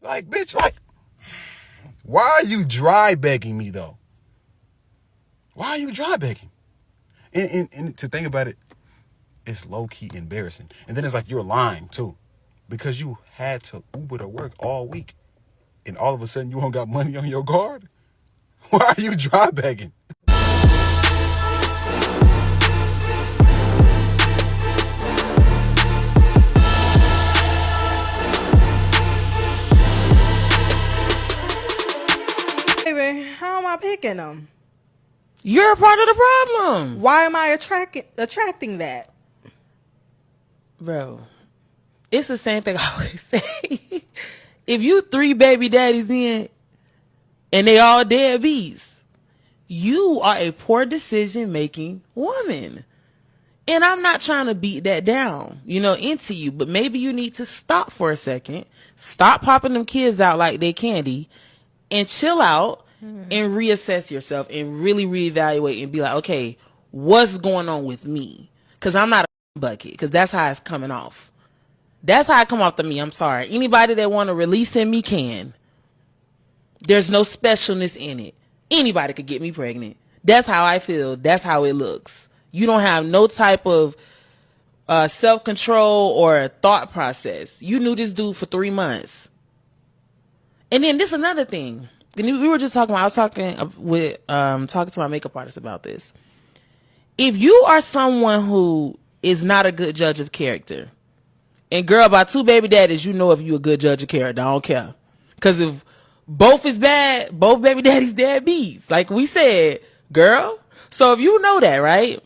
Like, bitch, like, why are you dry begging me, though? Why are you dry begging? And to think about it, it's low-key embarrassing. And then it's like you're lying, too. Because you had to Uber to work all week. And all of a sudden, you don't got money on your card? Why are you dry begging? Baby, how am I picking them? You're a part of the problem. Why am I attracting that? Bro, it's the same thing I always say. If you 3 baby daddies in and they all deadbeats, you are a poor decision making woman. And I'm not trying to beat that down, into you, but maybe you need to stop for a second, stop popping them kids out like they candy, and chill out and reassess yourself and really reevaluate and be like, okay, what's going on with me? Because I'm not a bucket, because that's how it's coming off. That's how it come off to me. I'm sorry. Anybody that want to release in me can. There's no specialness in it. Anybody could get me pregnant. That's how I feel. That's how it looks. You don't have no type of self-control or thought process. You knew this dude for 3 months. And then this is another thing. We were just talking about, I was talking to my makeup artist about this. If you are someone who is not a good judge of character, and girl, by 2 baby daddies, you know if you a good judge of character. I don't care. Because if both is bad, both baby daddies deadbeats. Like we said, girl. So if you know that, right?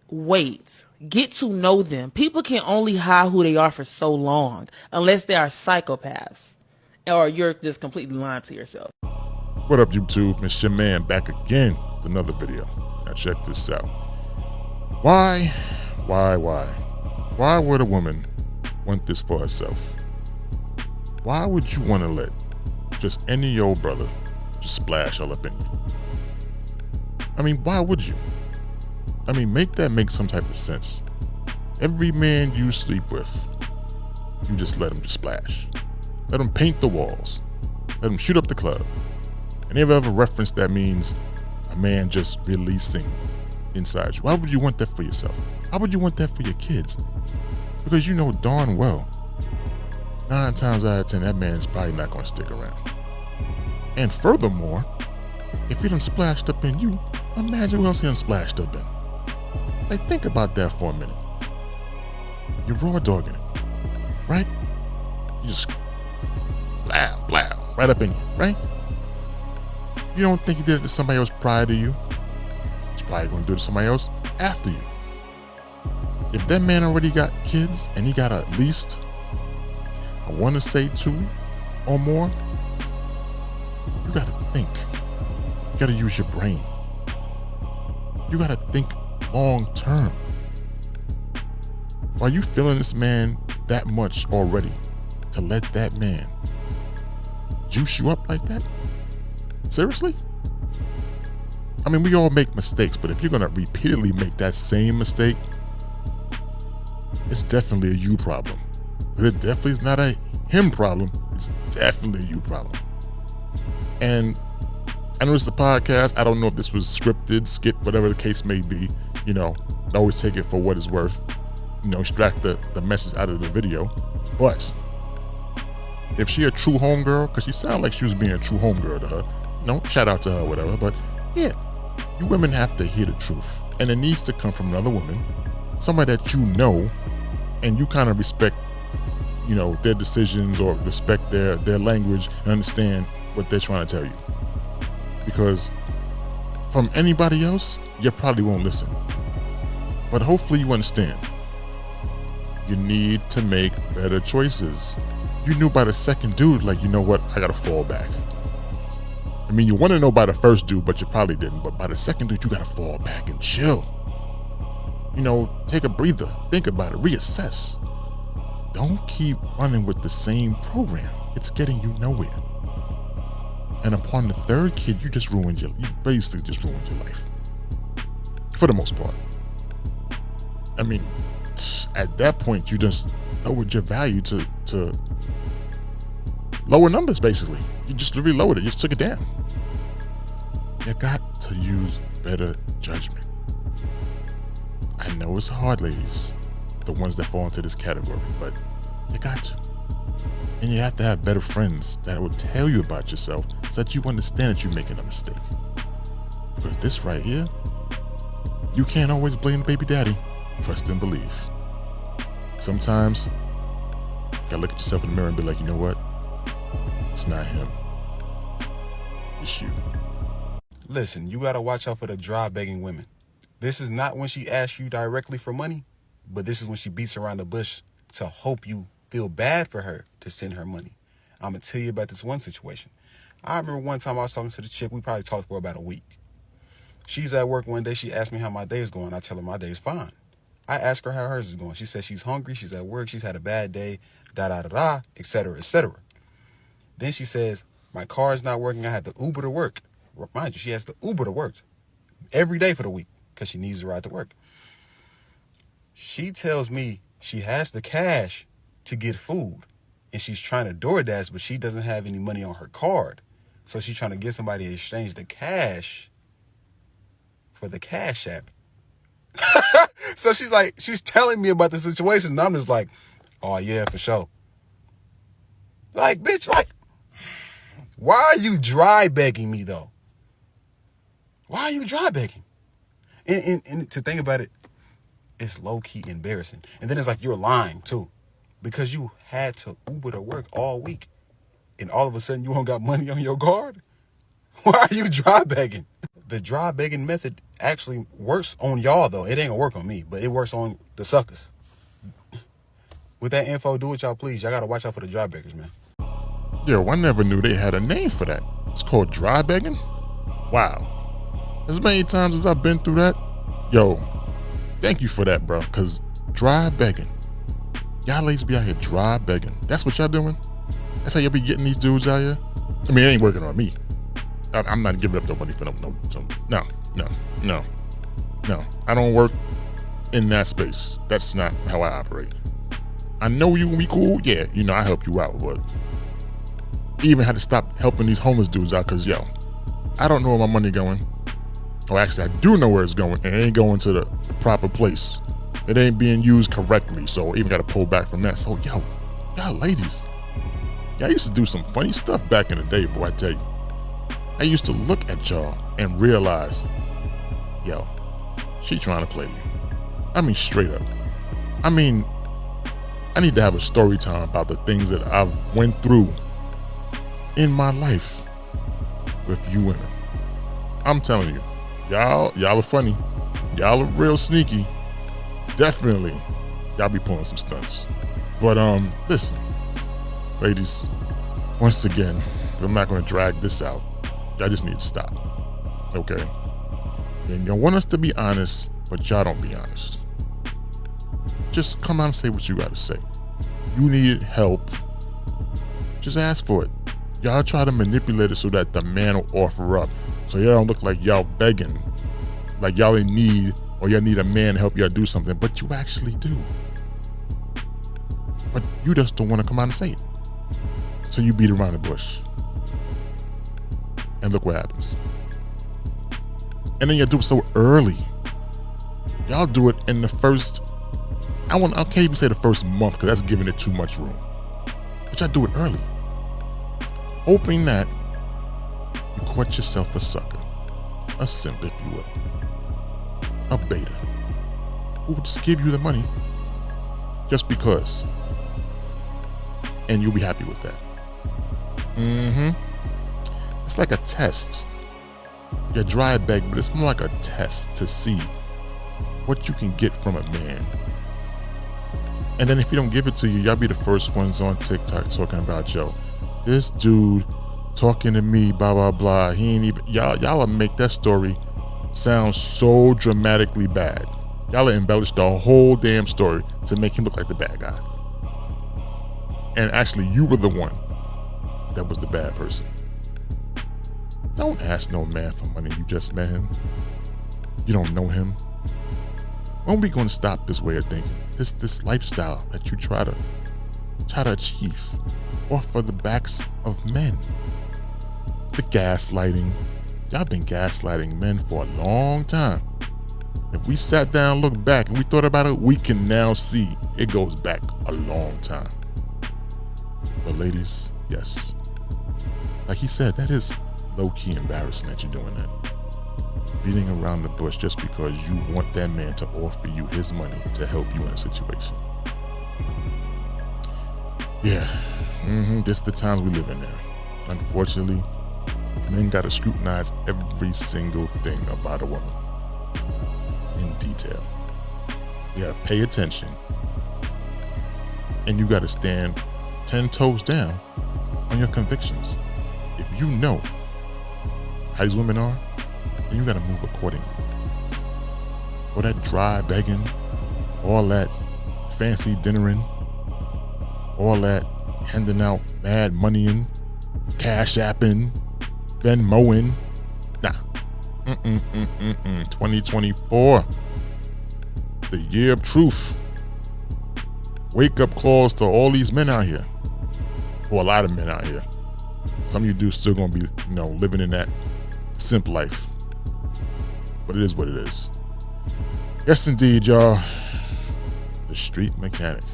Wait. Get to know them. People can only hide who they are for so long unless they are psychopaths. Or you're just completely lying to yourself. What up, YouTube? It's your man back again with another video. Now check this out. Why would a woman want this for herself? Why would you want to let just any old brother just splash all up in you? I mean, why would you? I mean, make that make some type of sense. Every man you sleep with, you just let him just splash. Let him paint the walls. Let him shoot up the club. And if you ever reference that means a man just releasing inside you, why would you want that for yourself? Why would you want that for your kids? Because you know darn well, 9 times out of 10, that man's probably not going to stick around. And furthermore, if he done splashed up in you, imagine who else he done splashed up in. Like, think about that for a minute. You're raw dogging it, right? You just blah, right up in you, right? You don't think he did it to somebody else prior to you? He's probably going to do it to somebody else after you. If that man already got kids and he got at least, I want to say 2 or more, you got to think. You got to use your brain. You got to think long term. Why you feeling this man that much already to let that man juice you up like that? Seriously? I mean, we all make mistakes, but if you're going to repeatedly make that same mistake, it's definitely a you problem. But it definitely is not a him problem. It's definitely a you problem. And I know this is a podcast. I don't know if this was scripted, skit, whatever the case may be. Always take it for what it's worth. Extract the message out of the video. But if she a true homegirl, because she sounded like she was being a true homegirl to her, shout out to her, whatever. But yeah, you women have to hear the truth. And it needs to come from another woman, somebody that you know, and you kind of respect, their decisions or respect their language and understand what they're trying to tell you. Because from anybody else, you probably won't listen. But hopefully you understand. You need to make better choices. You knew by the second dude, like, you know what, I gotta fall back. I mean, you want to know by the first dude, but you probably didn't. But by the second dude, you gotta fall back and chill. Take a breather, think about it, reassess. Don't keep running with the same program. It's getting you nowhere. And upon the 3rd kid, you basically just ruined your life. For the most part. I mean, at that point, you just lowered your value to lower numbers, basically. You just literally lowered it, you just took it down. You got to use better judgment. I know it's hard, ladies, the ones that fall into this category, but you got to. And you have to have better friends that will tell you about yourself so that you understand that you're making a mistake. Because this right here, you can't always blame the baby daddy. Trust and believe. Sometimes, you gotta look at yourself in the mirror and be like, you know what? It's not him. It's you. Listen, you gotta watch out for the dry begging women. This is not when she asks you directly for money, but this is when she beats around the bush to hope you feel bad for her to send her money. I'm gonna tell you about this one situation. I remember one time I was talking to the chick. We probably talked for about a week. She's at work one day. She asked me how my day is going. I tell her my day is fine. I ask her how hers is going. She says she's hungry. She's at work. She's had a bad day, etc., etc. Then she says, my car is not working. I had to Uber to work. Mind you, she has to Uber to work every day for the week because she needs to ride to work. She tells me she has the cash to get food and she's trying to DoorDash, but she doesn't have any money on her card. So she's trying to get somebody to exchange the cash for the Cash App. So she's telling me about the situation, and I'm just like, oh yeah, for sure. Like, bitch, like, why are you dry begging me though? Why are you dry begging? And to think about it, it's low-key embarrassing. And then it's like you're lying too, because you had to Uber to work all week, and all of a sudden you don't got money on your card. Why are you dry begging? The dry begging method actually works on y'all though. It ain't gonna work on me, but it works on the suckers. With that info, do what y'all please. Y'all gotta watch out for the dry beggars, man. Yo, I never knew they had a name for that. It's called dry begging? Wow. As many times as I've been through that, yo, thank you for that, bro, because dry begging. Y'all ladies be out here dry begging. That's what y'all doing? That's how y'all be getting these dudes out here? I mean, it ain't working on me. I'm not giving up no money for them. No. I don't work in that space. That's not how I operate. I know you gonna be cool. Yeah, you know, I help you out, but even had to stop helping these homeless dudes out because, yo, I don't know where my money going. Or actually, I do know where it's going, and it ain't going to the proper place. It ain't being used correctly, so I even got to pull back from that. So, yo, y'all ladies, y'all used to do some funny stuff back in the day, boy, I tell you. I used to look at y'all and realize, yo, she trying to play you. I mean, straight up. I mean, I need to have a story time about the things that I've went through in my life with you women. I'm telling you, y'all are funny. Y'all are real sneaky. Definitely, y'all be pulling some stunts. But listen, ladies, once again, I'm not gonna drag this out. Y'all just need to stop, okay? And y'all want us to be honest, but y'all don't be honest. Just come out and say what you gotta say. You need help, just ask for it. Y'all try to manipulate it so that the man will offer up. So y'all don't look like y'all begging, like y'all in need, or y'all need a man to help y'all do something, but you actually do. But you just don't want to come out and say it. So you beat around the bush. And look what happens. And then you do it so early. Y'all do it in the first, I can't even say the first month because that's giving it too much room. But y'all do it early. Hoping that you caught yourself a sucker, a simp if you will, a beta, who will just give you the money just because. And you'll be happy with that. It's like a test. You dry beg, but it's more like a test to see what you can get from a man. And then if he don't give it to you, y'all be the first ones on TikTok talking about, yo, this dude talking to me, blah, blah, blah. He ain't even, y'all will make that story sound so dramatically bad. Y'all will embellish the whole damn story to make him look like the bad guy. And actually, you were the one that was the bad person. Don't ask no man for money. You just met him. You don't know him. When are we going to stop this way of thinking? This lifestyle that you try to try to achieve off of the backs of men. The gaslighting. Y'all been gaslighting men for a long time. If we sat down, looked back, and we thought about it, we can now see it goes back a long time. But ladies, yes. Like he said, that is low-key embarrassing that you're doing that. Beating around the bush just because you want that man to offer you his money to help you in a situation. Yeah, this is the times we live in now. Unfortunately, men gotta scrutinize every single thing about a woman in detail. You gotta pay attention, and you gotta stand 10 toes down on your convictions. If you know how these women are, then you gotta move accordingly. All that dry begging, all that fancy dinnering, all that handing out mad moneying, cash apping, Venmoing. Nah. 2024. The year of truth. Wake up calls to all these men out here. Or a lot of men out here. Some of you dudes still gonna be, living in that simp life. But it is what it is. Yes, indeed, y'all. The street mechanic.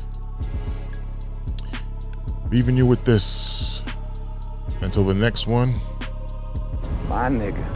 Leaving you with this. Until the next one. My nigga.